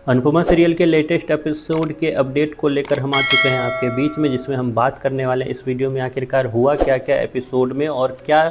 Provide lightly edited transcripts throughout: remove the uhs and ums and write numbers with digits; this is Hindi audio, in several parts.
अनुपमा सीरियल के लेटेस्ट एपिसोड के अपडेट को लेकर हम आ चुके हैं आपके बीच में, जिसमें हम बात करने वाले हैं इस वीडियो में आखिरकार हुआ क्या क्या एपिसोड में और क्या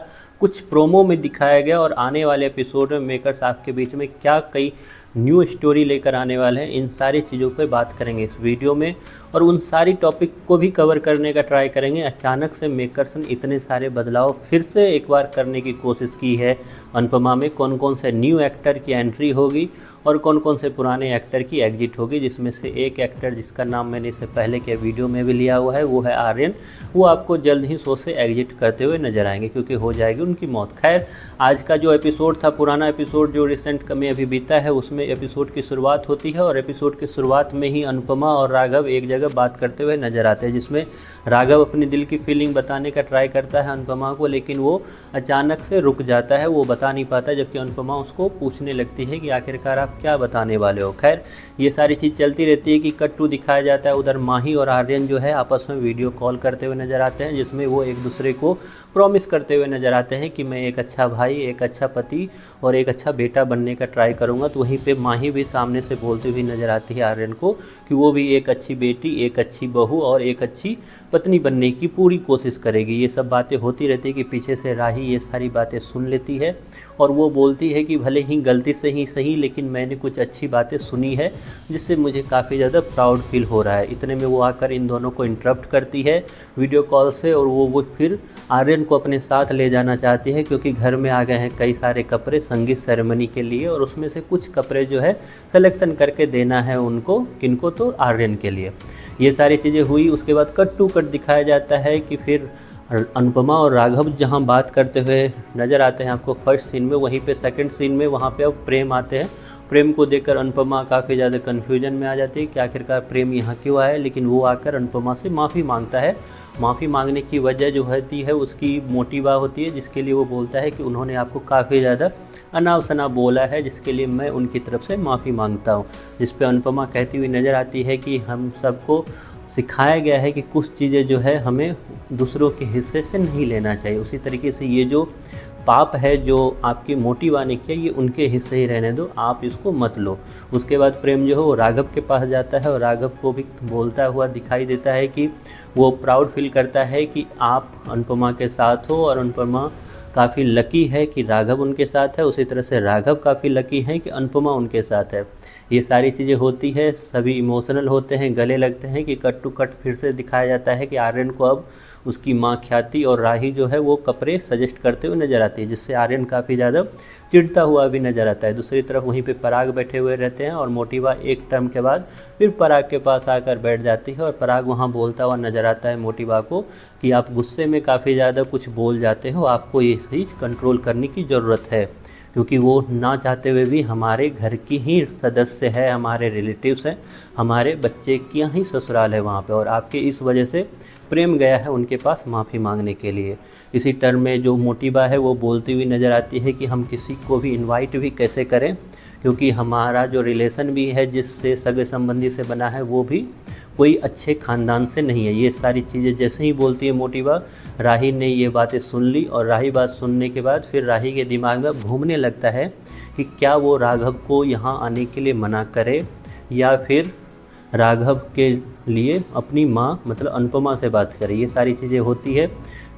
कुछ प्रोमो में दिखाया गया और आने वाले एपिसोड में मेकर्स आपके बीच में क्या कई न्यू स्टोरी लेकर आने वाले हैं। इन सारी चीज़ों पर बात करेंगे इस वीडियो में और उन सारी टॉपिक को भी कवर करने का ट्राई करेंगे। अचानक से मेकर्स ने इतने सारे बदलाव फिर से एक बार करने की कोशिश की है। अनुपमा में कौन कौन से न्यू एक्टर की एंट्री होगी और कौन कौन से पुराने एक्टर की एग्जिट होगी, जिसमें से एक एक्टर जिसका नाम मैंने इससे पहले के वीडियो में भी लिया हुआ है वो है आर्यन। वो आपको जल्द ही शो से एग्जिट करते हुए नजर आएंगे क्योंकि हो जाएगी उनकी मौत। खैर, आज का जो एपिसोड था, पुराना एपिसोड जो रिसेंट में अभी बीता है, उसमें एपिसोड की शुरुआत होती है और एपिसोड की शुरुआत में ही अनुपमा और राघव एक जगह बात करते हुए नजर आते हैं, जिसमें राघव अपनी दिल की फीलिंग बताने का ट्राई करता है अनुपमा को, लेकिन वो अचानक से रुक जाता है, वो बता नहीं पाता, जबकि अनुपमा उसको पूछने लगती है कि आखिरकार आप क्या बताने वाले हो। खैर, ये सारी चीज़ चलती रहती है कि कट टू दिखाया जाता है। उधर माही और आर्यन जो है आपस में वीडियो कॉल करते हुए नजर आते हैं, जिसमें वो एक दूसरे को प्रॉमिस करते हुए नजर आते हैं कि मैं एक अच्छा भाई, एक अच्छा पति और एक अच्छा बेटा बनने का ट्राई करूँगा। तो वहीं पर माही भी सामने से बोलती हुई नजर आती है आर्यन को कि वो भी एक अच्छी बेटी, एक अच्छी बहू और एक अच्छी पत्नी बनने की पूरी कोशिश करेगी। ये सब बातें होती रहती है कि पीछे से राही ये सारी बातें सुन लेती है और वो बोलती है कि भले ही गलती से ही सही, लेकिन मैंने कुछ अच्छी बातें सुनी है जिससे मुझे काफ़ी ज़्यादा प्राउड फील हो रहा है। इतने में वो आकर इन दोनों को इंटरप्ट करती है वीडियो कॉल से और वो फिर आर्यन को अपने साथ ले जाना चाहती है क्योंकि घर में आ गए हैं कई सारे कपड़े संगीत सेरेमनी के लिए और उसमें से कुछ कपड़े जो है सिलेक्शन करके देना है उनको, किनको, तो आर्यन के लिए। ये सारी चीज़ें हुई। उसके बाद कट टू कट दिखाया जाता है कि फिर अनुपमा और राघव जहां बात करते हुए नज़र आते हैं आपको फर्स्ट सीन में, वहीं पे सेकंड सीन में वहां पे अब प्रेम आते हैं। प्रेम को देखकर अनुपमा काफ़ी ज़्यादा कन्फ्यूजन में आ जाती है कि आखिरकार प्रेम यहाँ क्यों आया, लेकिन वो आकर अनुपमा से माफ़ी मांगता है। माफ़ी मांगने की वजह जो होती है उसकी मोटिवा होती है, जिसके लिए वो बोलता है कि उन्होंने आपको काफ़ी ज़्यादा अनाप शनाप बोला है, जिसके लिए मैं उनकी तरफ से माफ़ी मांगता हूँ। जिस पर अनुपमा कहती हुई नज़र आती है कि हम सबको सिखाया गया है कि कुछ चीज़ें जो है हमें दूसरों के हिस्से से नहीं लेना चाहिए, उसी तरीके से ये जो पाप है जो आपकी मोटिवा ने किया ये उनके हिस्से ही रहने दो, आप इसको मत लो। उसके बाद प्रेम जो है वो राघव के पास जाता है और राघव को भी बोलता हुआ दिखाई देता है कि वो प्राउड फील करता है कि आप अनुपमा के साथ हो और अनुपमा काफ़ी लकी है कि राघव उनके साथ है, उसी तरह से राघव काफ़ी लकी है कि अनुपमा उनके साथ है। ये सारी चीज़ें होती है, सभी इमोशनल होते हैं, गले लगते हैं कि कट टू कट फिर से दिखाया जाता है कि आर्यन को अब उसकी माँ ख्याति और राही जो है वो कपड़े सजेस्ट करते हुए नज़र आती है, जिससे आर्यन काफ़ी ज़्यादा चिढ़ता हुआ भी नज़र आता है। दूसरी तरफ वहीं पे पराग बैठे हुए रहते हैं और मोटिवा एक टर्म के बाद फिर पराग के पास आकर बैठ जाती है और पराग वहाँ बोलता हुआ नज़र आता है मोटिवा को कि आप गुस्से में काफ़ी ज़्यादा कुछ बोल जाते हो, आपको ये चीज़ कंट्रोल करने की ज़रूरत है, क्योंकि वो ना चाहते हुए भी हमारे घर की ही सदस्य है, हमारे रिलेटिव्स हैं, हमारे बच्चे की ही ससुराल है वहाँ पे, और आपके इस वजह से प्रेम गया है उनके पास माफ़ी मांगने के लिए। इसी टर्म में जो मोटिवा है वो बोलती हुई नज़र आती है कि हम किसी को भी इनवाइट भी कैसे करें, क्योंकि हमारा जो रिलेशन भी है जिससे सगे संबंधी से बना है वो भी कोई अच्छे ख़ानदान से नहीं है। ये सारी चीज़ें जैसे ही बोलती है मोटिवा, राही ने ये बातें सुन ली और राही बात सुनने के बाद फिर राही के दिमाग में घूमने लगता है कि क्या वो राघव को यहाँ आने के लिए मना करे या फिर राघव के लिए अपनी माँ मतलब अनुपमा से बात करे। ये सारी चीज़ें होती है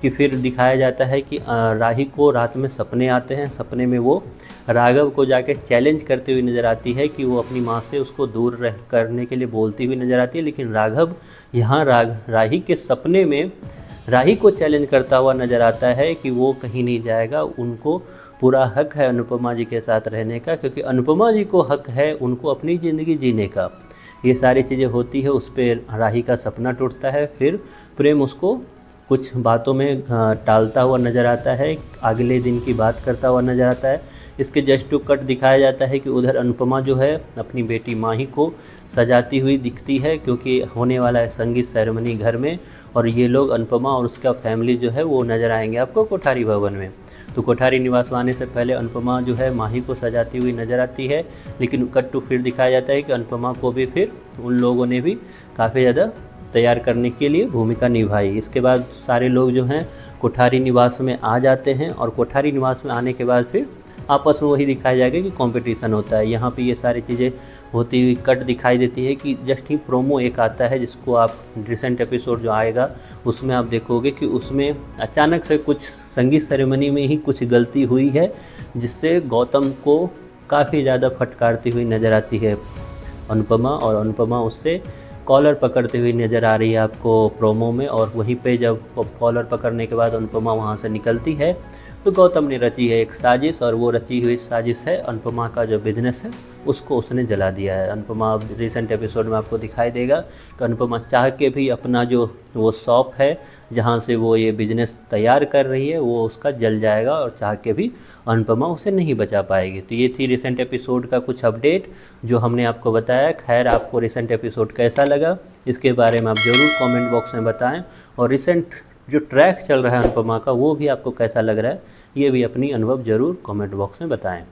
कि फिर दिखाया जाता है कि राही को रात में सपने आते हैं, सपने में वो राघव को जाके चैलेंज करते हुए नज़र आती है कि वो अपनी माँ से उसको दूर रह करने के लिए बोलती हुई नज़र आती है, लेकिन राघव यहाँ राही के सपने में राही को चैलेंज करता हुआ नज़र आता है कि वो कहीं नहीं जाएगा, उनको पूरा हक है अनुपमा जी के साथ रहने का, क्योंकि अनुपमा जी को हक है उनको अपनी ज़िंदगी जीने का। ये सारी चीज़ें होती है, उस पर राही का सपना टूटता है। फिर प्रेम उसको कुछ बातों में टालता हुआ नज़र आता है, अगले दिन की बात करता हुआ नज़र आता है। इसके जस्ट टू कट दिखाया जाता है कि उधर अनुपमा जो है अपनी बेटी माही को सजाती हुई दिखती है, क्योंकि होने वाला है संगीत सेरेमनी घर में और ये लोग अनुपमा और उसका फैमिली जो है वो नज़र आएंगे आपको कोठारी भवन में। तो कोठारी निवास में आने से पहले अनुपमा जो है माही को सजाती हुई नज़र आती है, लेकिन कट टू फिर दिखाया जाता है कि अनुपमा को भी फिर उन लोगों ने भी काफ़ी ज़्यादा तैयार करने के लिए भूमिका निभाई। इसके बाद सारे लोग जो हैं कोठारी निवास में आ जाते हैं और कोठारी निवास में आने के बाद फिर आपस में वही दिखाया जाएगा कि कंपटीशन होता है। यहाँ पे ये सारी चीज़ें होती हुई कट दिखाई देती है कि जस्ट ही प्रोमो एक आता है, जिसको आप रिसेंट एपिसोड जो आएगा उसमें आप देखोगे कि उसमें अचानक से कुछ संगीत सेरेमनी में ही कुछ गलती हुई है, जिससे गौतम को काफ़ी ज़्यादा फटकारती हुई नज़र आती है अनुपमा, और अनुपमा उससे कॉलर पकड़ते हुई नज़र आ रही है आपको प्रोमो में। और वहीं पे जब कॉलर पकड़ने के बाद अनुपमा वहाँ से निकलती है तो गौतम ने रची है एक साजिश, और वो रची हुई साजिश है अनुपमा का जो बिजनेस है उसको उसने जला दिया है। अनुपमा रिसेंट एपिसोड में आपको दिखाई देगा कि अनुपमा चाह के भी अपना जो वो शॉप है जहाँ से वो ये बिज़नेस तैयार कर रही है वो उसका जल जाएगा, और चाह के भी अनुपमा उसे नहीं बचा पाएगी। तो ये थी रिसेंट एपिसोड का कुछ अपडेट जो हमने आपको बताया। खैर, आपको रिसेंट एपिसोड कैसा लगा इसके बारे में आप ज़रूर कमेंट बॉक्स में बताएं, और रिसेंट जो ट्रैक चल रहा है अनुपमा का वो भी आपको कैसा लग रहा है ये भी अपनी अनुभव ज़रूर कमेंट बॉक्स में बताएं।